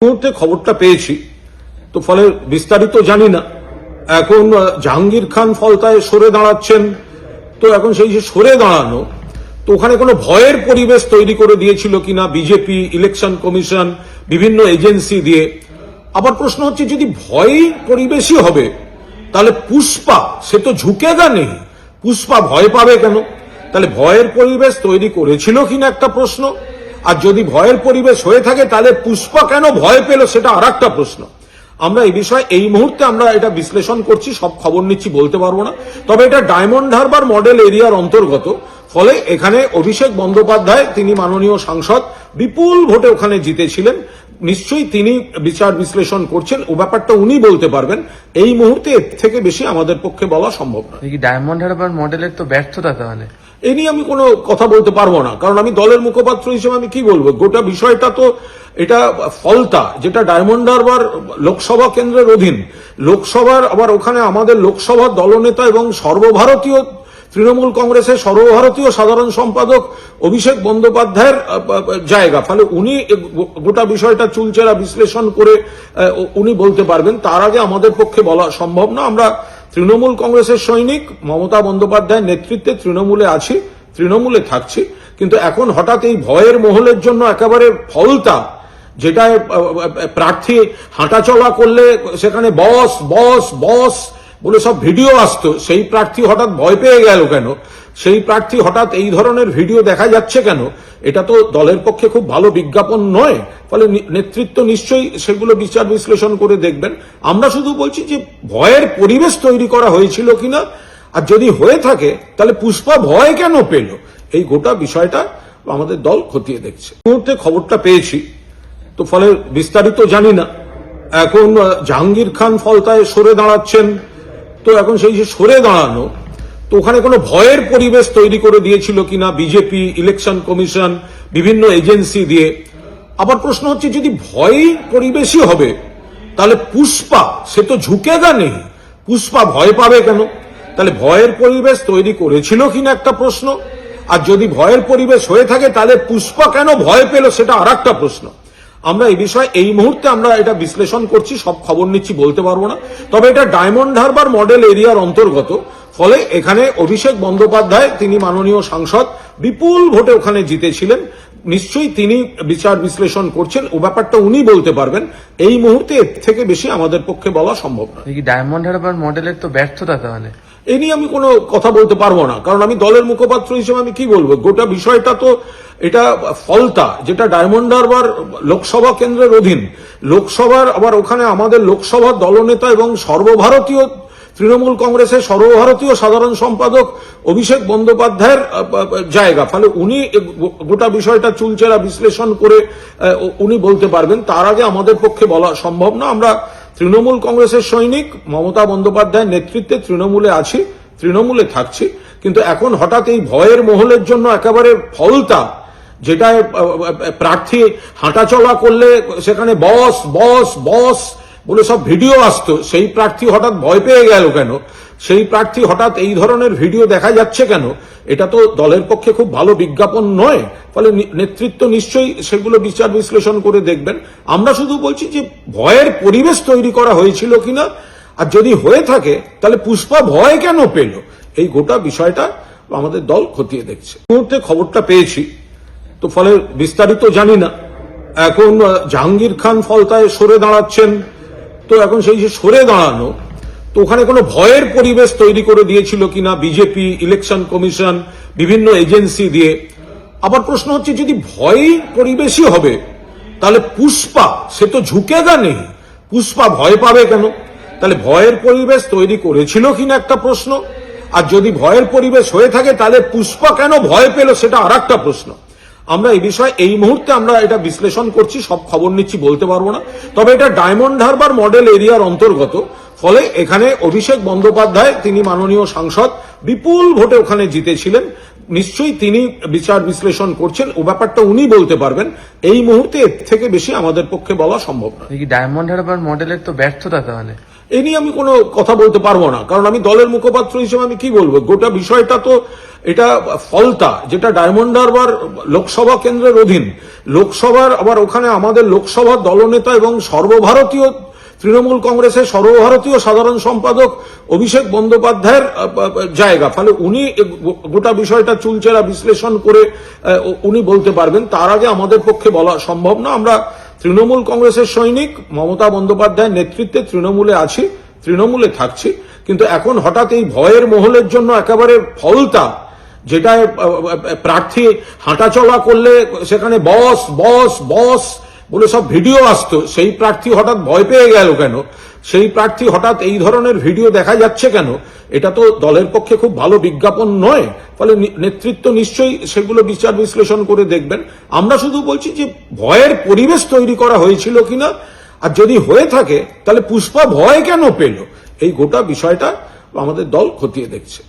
মুহূর্তে খবরটা পেয়েছি, তো ফলে বিস্তারিত জানি না। এখন জাহাঙ্গীর খান ফলতায় সরে দাঁড়াচ্ছেন, তো এখন সেই যে সরে দাঁড়ানো, তো ওখানে কোনো ভয়ের পরিবেশ তৈরি করে দিয়েছিল কিনা বিজেপি, ইলেকশন কমিশন, বিভিন্ন এজেন্সি দিয়ে। আবার প্রশ্ন হচ্ছে, যদি ভয় পরিবেশই হবে তাহলে পুষ্পা সে তো ঝুঁকেগা নেই, পুষ্পা ভয় পাবে কেন? তাহলে ভয়ের পরিবেশ তৈরি করেছিল কিনা একটা প্রশ্ন, আর যদি ভয়ের পরিবেশ হয়ে থাকে তাহলে পুষ্পা কেন ভয় পেল সেটা আর একটা প্রশ্ন। আমরা এই বিষয়ে এই মুহূর্তে আমরা এটা বিশ্লেষণ করছি, সব খবর নিচ্ছি বলতে পারবো না। তবে এটা ডায়মন্ড হারবার মডেল এরিয়ার অন্তর্গত, ফলে এখানে অভিষেক বন্দ্যোপাধ্যায়, তিনি মাননীয় সাংসদ, বিপুল ভোটে ওখানে জিতেছিলেন। নিশ্চয়ই তিনি বিচার বিশ্লেষণ করছেন, ও ব্যাপারটা উনি বলতে পারবেন। এই মুহূর্তে এর থেকে বেশি আমাদের পক্ষে বলা সম্ভব না। ডায়মন্ড হারবার মডেলের তো ব্যর্থতা, তাহলে এ নিয়ে আমি কোনো কথা বলতে পারবো না, কারণ আমি দলের মুখপাত্র হিসেবে আমি কি বলবো। গোটা বিষয়টা তো এটা ফলতা, যেটা ডায়মন্ড হারবার লোকসভা কেন্দ্রের অধীন, লোকসভার আবার ওখানে আমাদের লোকসভার দলনেতা এবং সর্বভারতীয় তৃণমূল কংগ্রেসের সর্বভারতীয় সাধারণ সম্পাদক অভিষেক বন্দ্যোপাধ্যায়ের জায়গা। ফলে উনি গোটা বিষয়টা চুলচেরা বিশ্লেষণ করে উনি বলতে পারবেন, তার আগে আমাদের পক্ষে বলা সম্ভব না। আমরা তৃণমূল কংগ্রেসের সৈনিক, মমতা বন্দ্যোপাধ্যায়ের নেতৃত্বে তৃণমূলে আছি, তৃণমূলে থাকছি। কিন্তু এখন হঠাৎ এই ভয়ের মহলের জন্য একেবারে ফলতা, যেটা প্রার্থী হাঁটাচলা করলে সেখানে বস বস বস বলে সব ভিডিও আসতো, সেই প্রার্থী হঠাৎ ভয় পেয়ে গেল কেন? সেই প্রার্থী হঠাৎ এই ধরনের ভিডিও দেখা যাচ্ছে কেন? এটা তো দলের পক্ষে খুব ভালো বিজ্ঞাপন নয়। ফলে নেতৃত্ব নিশ্চয়ই সেগুলো বিচার বিশ্লেষণ করে দেখবেন। আমরা শুধু বলছি যে ভয়ের পরিবেশ তৈরি করা হয়েছিল কিনা, আর যদি হয়ে থাকে তাহলে পুষ্পা ভয় কেন পেল, এই গোটা বিষয়টা আমাদের দল খতিয়ে দেখছে। মুহূর্তে খবরটা পেয়েছি, তো ফলে বিস্তারিত জানি না। এখন জাহাঙ্গীর খান ফলতায় সরে দাঁড়াচ্ছেন, তো এখন সেই যে সরে দাঁড়ানো, তো ওখানে কোনো ভয়ের পরিবেশ তৈরি করে দিয়েছিল কিনা বিজেপি, ইলেকশন কমিশন, বিভিন্ন এজেন্সি দিয়ে। আবার প্রশ্ন হচ্ছে, যদি ভয় পরিবেশই হবে তাহলে পুষ্পা সে তো ঝুঁকেগা নেই, পুষ্পা ভয় পাবে কেন? তাহলে ভয়ের পরিবেশ তৈরি করেছিল কিনা একটা প্রশ্ন, আর যদি ভয়ের পরিবেশ হয়ে থাকে তাহলে পুষ্পা কেন ভয় পেল সেটা আর একটা প্রশ্ন। আমরা এই বিষয়ে এই মুহূর্তে আমরা এটা বিশ্লেষণ করছি, সব খবর নিচ্ছি বলতে পারবো না। তবে এটা ডায়মন্ড হারবার মডেল এরিয়ার অন্তর্গত, ফলে এখানে অভিষেক বন্দ্যোপাধ্যায়, তিনি মাননীয় সাংসদ, বিপুল ভোটে ওখানে জিতেছিলেন। নিশ্চয়ই তিনি বিচার বিশ্লেষণ করছেন, ও ব্যাপারটা উনি বলতে পারবেন। এই মুহূর্তে এর থেকে বেশি আমাদের পক্ষে বলা সম্ভব না। ডায়মন্ড হারবার মডেলের তো ব্যর্থতা, তাহলে এ নিয়ে আমি কোনো কথা বলতে পারবো না, কারণ আমি দলের মুখপাত্র হিসেবে আমি কি বলবো। গোটা বিষয়টা তো এটা ফলতা, যেটা ডায়মন্ড হারবার লোকসভা কেন্দ্রের অধীন, লোকসভার আবার ওখানে আমাদের লোকসভার দলনেতা এবং সর্বভারতীয় তৃণমূল কংগ্রেসের সর্বভারতীয় সাধারণ সম্পাদক অভিষেক বন্দ্যোপাধ্যায়ের জায়গা। ফলে উনি গোটা বিষয়টা চুলচেরা বিশ্লেষণ করে উনি বলতে পারবেন, তার আগে আমাদের পক্ষে বলা সম্ভব না। আমরা তৃণমূল কংগ্রেসের সৈনিক, মমতা বন্দ্যোপাধ্যায়ের নেতৃত্বে তৃণমূলে আছি, তৃণমূলে থাকছি। কিন্তু এখন হঠাৎ এই ভয়ের মহলের জন্য একেবারে ফলতা, যেটা প্রার্থী হাঁটাচলা করলে সেখানে বস বস বস বলে সব ভিডিও আসতো, সেই প্রার্থী হঠাৎ ভয় পেয়ে গেল কেন? সেই প্রার্থী হঠাৎ এই ধরনের ভিডিও দেখা যাচ্ছে কেন? এটা তো দলের পক্ষে খুব ভালো বিজ্ঞাপন নয়। ফলে নেতৃত্ব নিশ্চয়ই সেগুলো বিচার বিশ্লেষণ করে দেখবেন। আমরা শুধু বলছি যে ভয়ের পরিবেশ তৈরি করা হয়েছিল কিনা, আর যদি হয়ে থাকে তাহলে পুষ্পা ভয় কেন পেল, এই গোটা বিষয়টা আমাদের দল খতিয়ে দেখছে। মুহূর্তে খবরটা পেয়েছি, তো ফলে বিস্তারিত জানি না। এখন জাহাঙ্গীর খান ফলতায় সরে দাঁড়াচ্ছেন, তো এখন সেই যে সরে দাঁড়ানো, তো ওখানে কোনো ভয়ের পরিবেশ তৈরি করে দিয়েছিল কিনা বিজেপি, ইলেকশন কমিশন, বিভিন্ন এজেন্সি দিয়ে। আবার প্রশ্ন হচ্ছে, যদি ভয় পরিবেশই হবে তাহলে পুষ্পা সে তো ঝুঁকেগা নেই, পুষ্পা ভয় পাবে কেন? তাহলে ভয়ের পরিবেশ তৈরি করেছিল কিনা একটা প্রশ্ন, আর যদি ভয়ের পরিবেশ হয়ে থাকে তাহলে পুষ্পা কেন ভয় পেল সেটা আর একটা প্রশ্ন। আমরা এই বিষয়ে এই মুহূর্তে আমরা এটা বিশ্লেষণ করছি, সব খবর নিচ্ছি বলতে পারবো না। তবে এটা ডায়মন্ড হারবার মডেল এরিয়ার অন্তর্গত, ফলে এখানে অভিষেক বন্দ্যোপাধ্যায়, তিনি মাননীয় সাংসদ, বিপুল ভোটে ওখানে জিতেছিলেন। নিশ্চয়ই তিনি বিচার বিশ্লেষণ করছেন, ও ব্যাপারটা উনি বলতে পারবেন। এই মুহূর্তে এর থেকে বেশি আমাদের পক্ষে বলা সম্ভব না। ডায়মন্ড হারবার মডেলের তো ব্যর্থতা, তাহলে এ নিয়ে আমি কোনো কথা বলতে পারবো না, কারণ আমি দলের মুখপাত্র হিসেবে আমি কি বলবো। গোটা বিষয়টা তো এটা ফলতা, যেটা ডায়মন্ড হারবার লোকসভা কেন্দ্রের অধীন। লোকসভার আবার ওখানে আমাদের লোকসভার দলনেতা এবং সর্বভারতীয় তৃণমূল কংগ্রেসের সর্বভারতীয় সাধারণ সম্পাদক অভিষেক বন্দ্যোপাধ্যায়ের জায়গা। ফলে উনি গোটা বিষয়টা চুলচেরা বিশ্লেষণ করে উনি বলতে পারবেন। তার আগে আমাদের পক্ষে বলা সম্ভব না। আমরা তৃণমূল কংগ্রেসের সৈনিক, মমতা বন্দ্যোপাধ্যায়ের নেতৃত্বে তৃণমূলে আছি, তৃণমূলে থাকছি। কিন্তু এখন হঠাৎ এই ভয়ের মহলের জন্য একেবারে ফলতা, যেটা প্রার্থী হাঁটাচলা করলে সেখানে বস বস বস বলে সব ভিডিও আসতো, সেই প্রার্থী হঠাৎ ভয় পেয়ে গেল কেন? সেই প্রার্থী হঠাৎ এই ধরনের ভিডিও দেখা যাচ্ছে কেন? এটা তো দলের পক্ষে খুব ভালো বিজ্ঞাপন নয়। ফলে নেতৃত্ব নিশ্চয়ই সেগুলো বিচার বিশ্লেষণ করে দেখবেন। আমরা শুধু বলছি যে ভয়ের পরিবেশ তৈরি করা হয়েছিল কিনা, আর যদি হয়ে থাকে তাহলে পুষ্পা ভয় কেন পেল, এই গোটা বিষয়টা আমাদের দল খতিয়ে দেখছে।